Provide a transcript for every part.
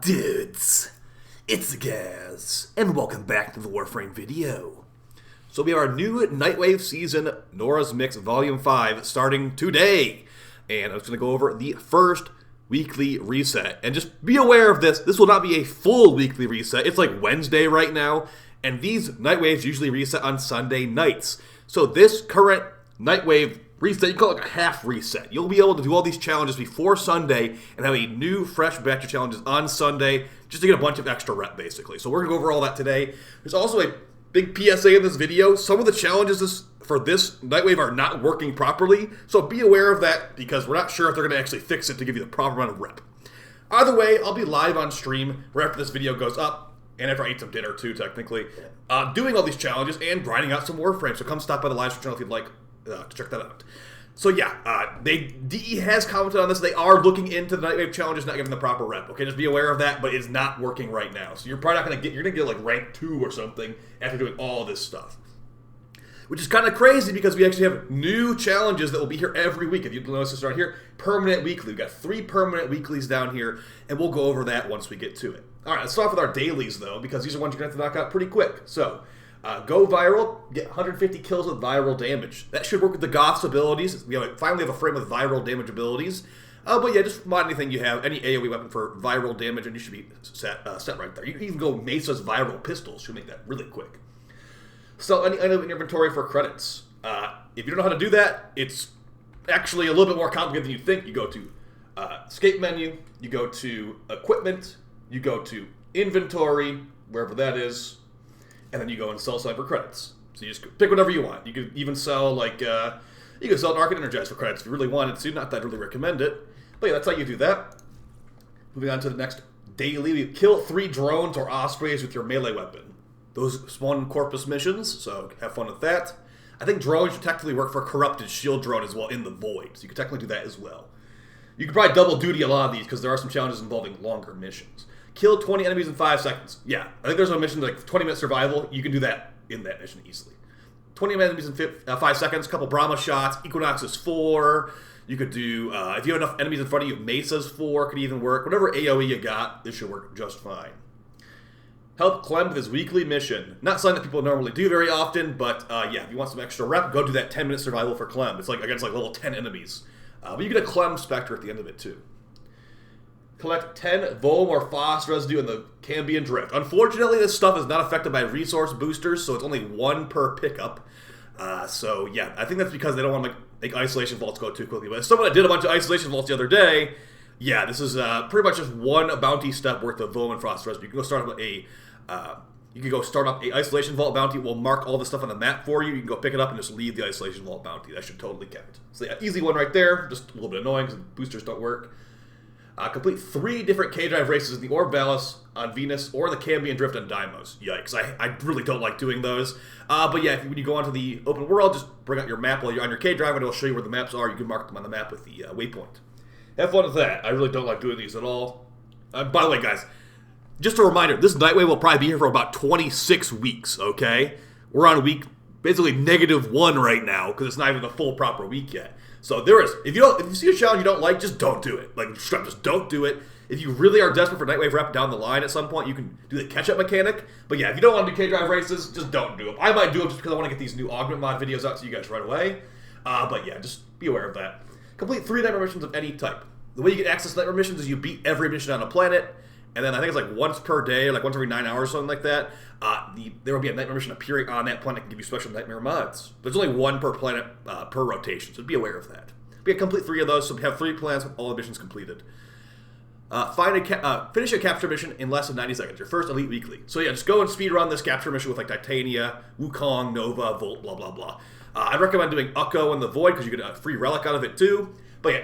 Dudes, it's the guys, and welcome back to the Warframe video. So we have our new Nightwave season, Nora's Mix Volume 5, starting today. And I'm just going to go over the first weekly reset. And just be aware of this, this will not be a full weekly reset. It's like Wednesday right now, and these Nightwaves usually reset on Sunday nights. So this current Nightwave reset, you call it like a half reset. You'll be able to do all these challenges before Sunday and have a new, fresh batch of challenges on Sunday just to get a bunch of extra rep, basically. So we're going to go over all that today. There's also a big PSA in this video. Some of the challenges for this Nightwave are not working properly, so be aware of that because we're not sure if they're going to actually fix it to give you the proper amount of rep. Either way, I'll be live on stream right after this video goes up, and after I eat some dinner too, technically, doing all these challenges and grinding out some Warframe, so come stop by the live stream channel if you'd like to check that out. So yeah, DE has commented on this. They are looking into the Nightwave challenges, not giving the proper rep. Okay, just be aware of that, but it's not working right now. So you're probably not going to get, you're going to get like rank 2 or something after doing all this stuff. Which is kind of crazy because we actually have new challenges that will be here every week. If you notice this right here, permanent weekly. We've got 3 permanent weeklies down here, and we'll go over that once we get to it. All right, let's start off with our dailies though, because these are ones you're going to have to knock out pretty quick. So, go viral, get 150 kills with viral damage. That should work with the Goth's abilities. We finally have a frame with viral damage abilities. But yeah, just mod anything you have, any AoE weapon for viral damage, and you should be set right there. You can even go Mesa's viral pistols. Should make that really quick. Sell any item in your inventory for credits. If you don't know how to do that, it's actually a little bit more complicated than you think. You go to escape menu, you go to equipment, you go to inventory, wherever that is, and then you go and sell something for credits. So you just pick whatever you want. You could even sell, like, you could sell an Arc and Energize for credits if you really wanted to. Not that I'd really recommend it. But yeah, that's how you do that. Moving on to the next daily. We kill 3 drones or ospreys with your melee weapon. Those spawn Corpus missions, so have fun with that. I think drones should technically work for Corrupted Shield Drone as well in the Void, so you can technically do that as well. You can probably double duty a lot of these because there are some challenges involving longer missions. Kill 20 enemies in 5 seconds. Yeah, I think there's a mission like 20-minute survival. You can do that in that mission easily. 20 enemies in 5 seconds, couple Brahma shots. Equinox is 4. You could do, if you have enough enemies in front of you, Mesa's 4 could even work. Whatever AoE you got, this should work just fine. Help Clem with his weekly mission. Not something that people normally do very often, but yeah, if you want some extra rep, go do that 10-minute survival for Clem. It's like against like level 10 enemies. But you get a Clem Spectre at the end of it too. Collect 10 Volum or Phos residue in the Cambion Drift. Unfortunately, this stuff is not affected by resource boosters, so it's only 1 per pickup. So yeah, I think that's because they don't want to make isolation vaults go too quickly. But as someone that did a bunch of isolation vaults the other day, yeah, this is pretty much just 1 bounty step worth of Volum and Frost residue. You can go start up a isolation vault bounty. We'll mark all the stuff on the map for you. You can go pick it up and just leave the isolation vault bounty. That should totally count. So yeah, easy one right there. Just a little bit annoying because boosters don't work. Complete 3 different K-Drive races in the Orb Balance on Venus or the Cambion Drift on Deimos. Yikes, I really don't like doing those. But yeah, when you go onto the open world, just bring out your map while you're on your K-Drive and it'll show you where the maps are. You can mark them on the map with the waypoint. Have fun with that. I really don't like doing these at all. By the way, guys, just a reminder, this Nightwave will probably be here for about 26 weeks, okay? We're on week, basically -1 right now, because it's not even the full proper week yet. So there is, if you see a challenge you don't like, just don't do it. Like, just don't do it. If you really are desperate for Nightwave rep down the line at some point, you can do the catch-up mechanic. But yeah, if you don't want to do K-Drive races, just don't do them. I might do them just because I want to get these new Augment Mod videos out to you guys right away. But yeah, just be aware of that. Complete 3 nightmare missions of any type. The way you get access to nightmare missions is you beat every mission on a planet, and then I think it's like once per day, like once every 9 hours, something like that. There will be a nightmare mission appearing on that planet and give you special nightmare mods. There's only 1 per planet per rotation, so be aware of that. We complete 3 of those, so we have 3 plans with all the missions completed. Finish a capture mission in less than 90 seconds. Your first Elite Weekly. So yeah, just go and speedrun this capture mission with like Titania, Wukong, Nova, Volt, blah blah blah. I recommend doing Ukko in the Void because you get a free relic out of it too. But yeah,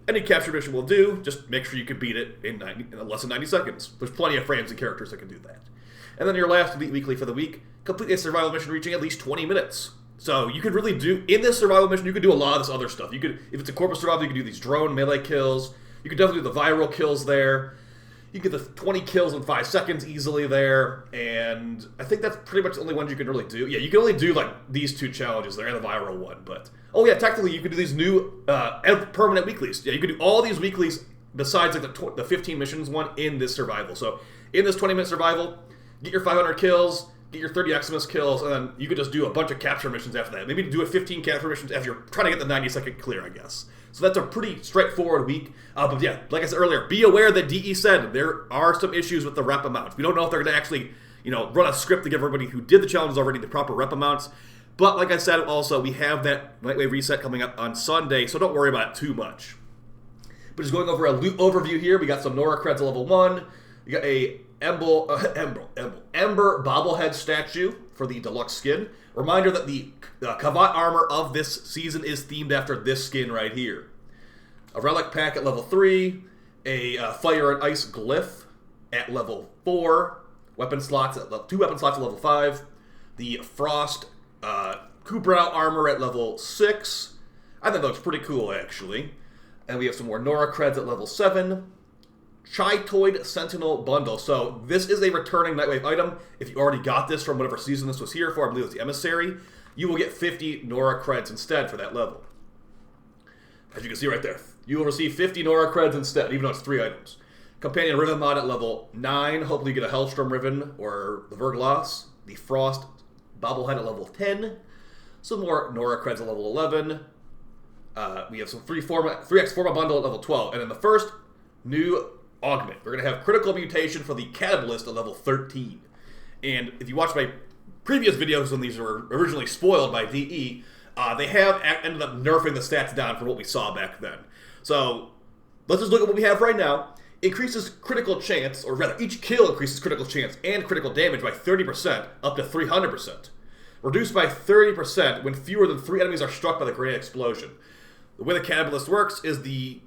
any capture mission will do. Just make sure you can beat it in less than 90 seconds. There's plenty of frames and characters that can do that. And then your last Elite Weekly for the week, complete a survival mission reaching at least 20 minutes. So you could really do, in this survival mission, you could do a lot of this other stuff. You could, if it's a corpus survival, you could do these drone melee kills. You could definitely do the viral kills there. You get the 20 kills in 5 seconds easily there, and I think that's pretty much the only ones you can really do. Yeah, you can only do like these 2 challenges there and the viral one, but oh yeah, technically you could do these new permanent weeklies. Yeah, you could do all these weeklies besides like the 15 missions one in this survival. So in this 20-minute survival, get your 500 kills, get your 30 Xmas kills, and then you could just do a bunch of capture missions after that. Maybe do a 15 capture missions after you're trying to get the 90-second clear, I guess. So that's a pretty straightforward week. But yeah, like I said earlier, be aware that DE said there are some issues with the rep amounts. We don't know if they're going to actually, run a script to give everybody who did the challenges already the proper rep amounts. But like I said, also, we have that Nightwave reset coming up on Sunday, so don't worry about it too much. But just going over a loot overview here, we got some Nora creds at level 1. We got a Ember bobblehead statue for the deluxe skin. Reminder that the Kavat armor of this season is themed after this skin right here. A relic pack at level 3. A fire and ice glyph at level 4. 2 weapon slots at level 5. The frost Kubrau armor at level 6. I think that looks pretty cool, actually. And we have some more Nora creds at level 7. Chitoid Sentinel bundle. So this is a returning Nightwave item. If you already got this from whatever season this was here for, I believe it was the Emissary, you will get 50 Nora creds instead for that level. As you can see right there, you will receive 50 Nora creds instead, even though it's 3 items. Companion Riven mod at level 9. Hopefully you get a Hellstrom Riven or the Verglas. The Frost bobblehead at level 10. Some more Nora creds at level 11. We have some 3x format bundle at level 12. And then the first new augment. We're going to have critical mutation for the Catabalist at level 13. And if you watch my previous videos when these were originally spoiled by DE, they have ended up nerfing the stats down from what we saw back then. So let's just look at what we have right now. Increases critical chance, or rather each kill increases critical chance and critical damage by 30% up to 300%. Reduced by 30% when fewer than 3 enemies are struck by the grenade explosion. The way the Catabalist works is the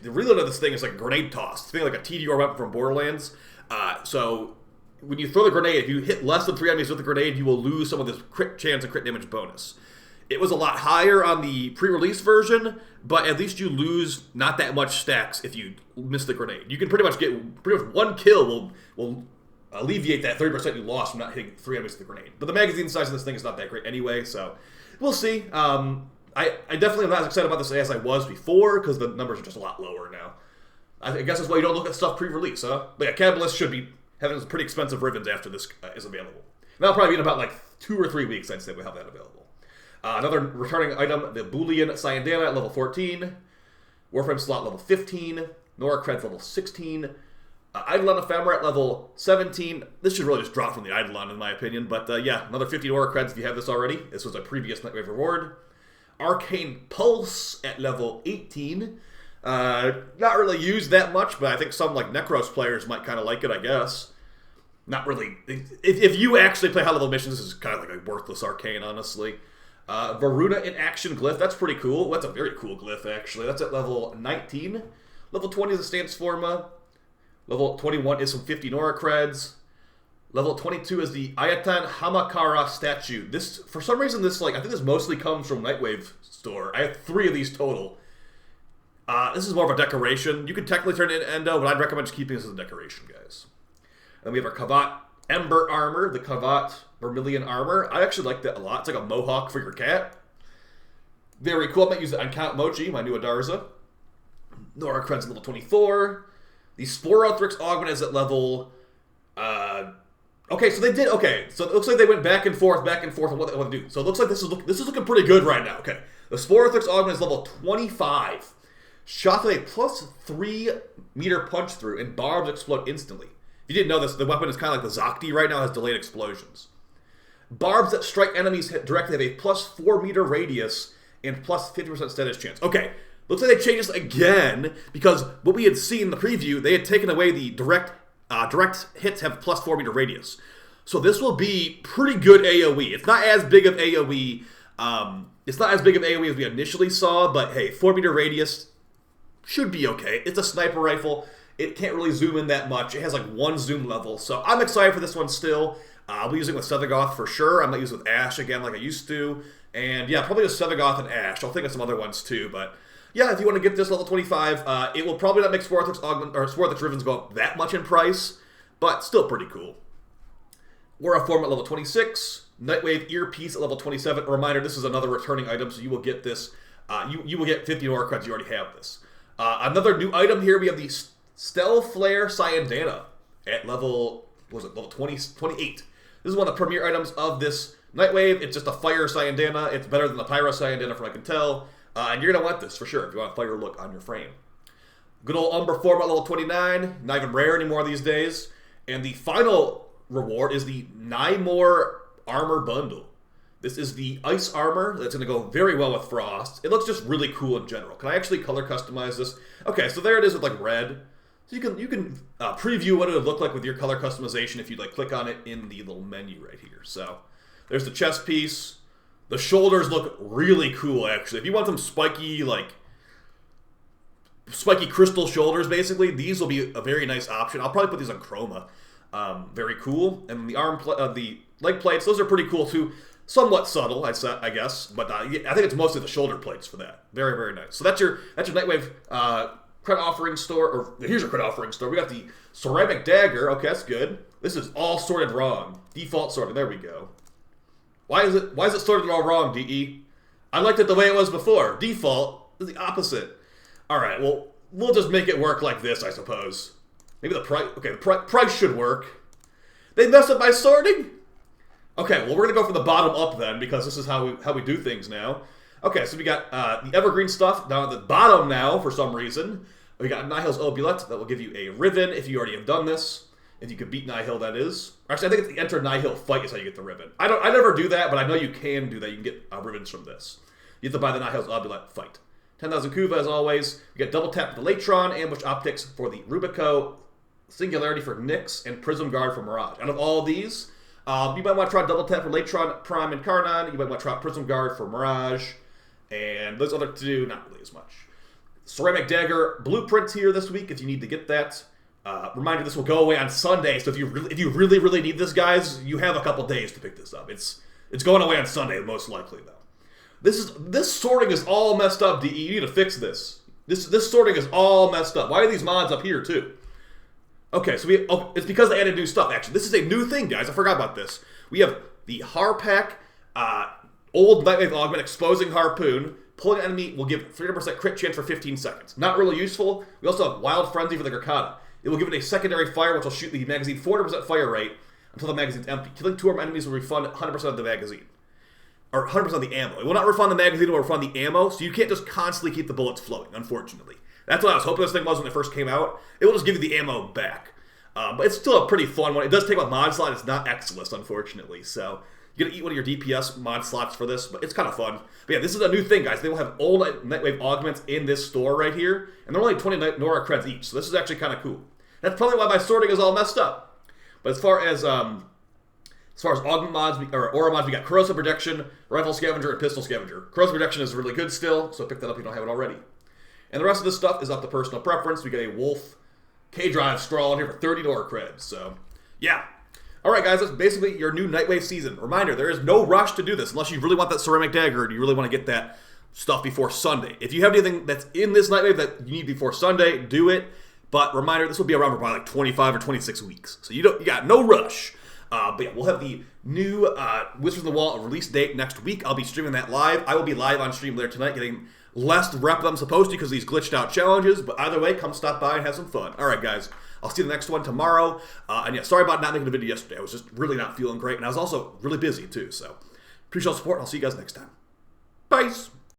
reload of this thing is like a grenade toss. Think like a TDR weapon from Borderlands. So when you throw the grenade, if you hit less than 3 enemies with the grenade, you will lose some of this crit chance and crit damage bonus. It was a lot higher on the pre-release version, but at least you lose not that much stacks if you miss the grenade. You can pretty much one kill will alleviate that 30% you lost from not hitting 3 enemies with the grenade. But the magazine size of this thing is not that great anyway, so we'll see. I definitely am not as excited about this as I was before, because the numbers are just a lot lower now. I guess that's why you don't look at stuff pre-release, huh? But yeah, Catabalist should be having some pretty expensive Rivens after this is available. And that'll probably be in about like 2 or 3 weeks, I'd say we'll have that available. Another returning item, the Boolean Cyandana at level 14. Warframe slot level 15. Nora creds level 16. Eidolon Ephemera at level 17. This should really just drop from the Eidolon in my opinion. But yeah, another 50 Nora creds if you have this already. This was a previous Nightwave reward. Arcane Pulse at level 18. Not really used that much, but I think some like Necros players might kind of like it, I guess. Not really. If you actually play high-level missions, this is kind of like a worthless Arcane, honestly. Varuna in Action Glyph. That's pretty cool. That's a very cool glyph, actually. That's at level 19. Level 20 is a Stance Forma. Level 21 is some 50 Nora creds. Level 22 is the Ayatan Hamakara statue. This, for some reason, I think this mostly comes from Nightwave store. I have 3 of these total. This is more of a decoration. You can technically turn it into Endo, but I'd recommend just keeping this as a decoration, guys. And then we have our Kavat Ember armor, the Kavat Vermilion armor. I actually like that a lot. It's like a mohawk for your cat. Very cool. I might use it on Count Mochi, my new Adarza. Nora creds level 24. The Sporothrix augment is at level... Okay, so they did... Okay, so it looks like they went back and forth on what they want to do. So it looks like this is looking pretty good right now. Okay, the Sporothrix augment is level 25. Shot with a plus 3 meter punch through, and barbs explode instantly. If you didn't know this, the weapon is kind of like the Zocti right now, has delayed explosions. Barbs that strike enemies directly have a plus 4 meter radius and plus 50% status chance. Okay, looks like they changed this again, because what we had seen in the preview, they had taken away the direct hits have plus 4 meter radius. So this will be pretty good AoE. It's not as big of AoE. As we initially saw, but hey, 4 meter radius should be okay. It's a sniper rifle. It can't really zoom in that much. It has like 1 zoom level. So I'm excited for this one still. I'll be using it with Sevagoth for sure. I might use it with Ash again like I used to. And yeah, probably with Sevagoth and Ash. I'll think of some other ones too. But yeah, if you want to get this level 25, it will probably not make Sporothrix Rivens go up that much in price. But still pretty cool. WARFRAME at level 26. Nightwave Earpiece at level 27. A reminder, this is another returning item, so you will get this. You will get 50 Nora creds. You already have this. Another new item here, we have the Stel Flare Cyandana at level, what was it, level 28. This is one of the premier items of this Nightwave. It's just a fire Cyandana. It's better than the Pyro Cyandana from what I can tell. And you're going to want this for sure if you want a fire look on your frame. Good old Umbra form at level 29. Not even rare anymore these days. And the final reward is the Nymore Armor Bundle. This is the ice armor that's going to go very well with Frost. It looks just really cool in general. Can I actually color customize this? Okay, so there it is with like red. So you can preview what it would look like with your color customization if you like click on it in the little menu right here. So there's the chest piece. The shoulders look really cool actually. If you want some spiky crystal shoulders, basically these will be a very nice option. I'll probably put these on chroma. Very cool. And the leg plates, those are pretty cool too. Somewhat subtle, I guess, but I think it's mostly the shoulder plates for that. Very, very nice. So that's your Nightwave credit offering store. Or here's your credit offering store. We got the ceramic dagger. Okay, that's good. This is all sorted wrong. Default sorted. There we go. Why is it sorted all wrong, DE? I liked it the way it was before. Default is the opposite. All right. Well, we'll just make it work like this, I suppose. Maybe the price. Okay, the price should work. They messed up my sorting. Okay, well, we're going to go from the bottom up then, because this is how we do things now. Okay, so we got the evergreen stuff down at the bottom now, for some reason. We got Nihil's Obulet, that will give you a ribbon if you already have done this. If you could beat Nihil, that is. Actually, I think it's the enter Nihil fight is how you get the ribbon. I never do that, but I know you can do that. You can get ribbons from this. You have to buy the Nihil's Obulet fight. 10,000 Kuva, as always. You get double tap for the Latron, ambush optics for the Rubico, Singularity for Nyx, and Prism Guard for Mirage. Out of all these, you might want to try double tap for Latron, Prime, and Karnon. You might want to try Prism Guard for Mirage. And those other two, not really as much. Ceramic Dagger blueprints here this week if you need to get that. Reminder, this will go away on Sunday, so if you really need this, guys, you have a couple days to pick this up. It's going away on Sunday, most likely, though. This sorting is all messed up, DE. You need to fix this. This sorting is all messed up. Why are these mods up here, too? Okay, so it's because they added new stuff, actually. This is a new thing, guys. I forgot about this. We have the Harpack, old Nightwave Augment, Exposing Harpoon. Pulling an enemy will give 300% crit chance for 15 seconds. Not really useful. We also have Wild Frenzy for the Gurkata. It will give it a secondary fire, which will shoot the magazine 400% fire rate until the magazine's empty. Killing 2 armed enemies will refund 100% of the magazine. Or 100% of the ammo. It will not refund the magazine, it will refund the ammo, so you can't just constantly keep the bullets flowing, unfortunately. That's what I was hoping this thing was when it first came out. It will just give you the ammo back. But it's still a pretty fun one. It does take a mod slot. It's not X-list, unfortunately. So you're going to eat one of your DPS mod slots for this, but it's kind of fun. But yeah, this is a new thing, guys. They will have old Nightwave augments in this store right here, and they're only 20 Nora creds each, so this is actually kind of cool. That's probably why my sorting is all messed up. But as far as augment mods, or aura mods, we got Corrosive Protection, Rifle Scavenger, and Pistol Scavenger. Corrosive Protection is really good still, so pick that up if you don't have it already. And the rest of this stuff is up to personal preference. We get a Wolf K-Drive Scrawl in here for 30 Nora creds, so yeah. Alright guys, that's basically your new Nightwave season. Reminder, there is no rush to do this unless you really want that Ceramic Dagger and you really want to get that stuff before Sunday. If you have anything that's in this Nightwave that you need before Sunday, do it. But reminder, this will be around for probably like 25 or 26 weeks. So you got no rush. But yeah, we'll have the new Wizards of the Wall release date next week. I'll be streaming that live. I will be live on stream later tonight, getting less rep than I'm supposed to because of these glitched out challenges. But either way, come stop by and have some fun. Alright guys, I'll see you the next one tomorrow. And yeah, sorry about not making a video yesterday. I was just really not feeling great. And I was also really busy too. So appreciate all the support. I'll see you guys next time.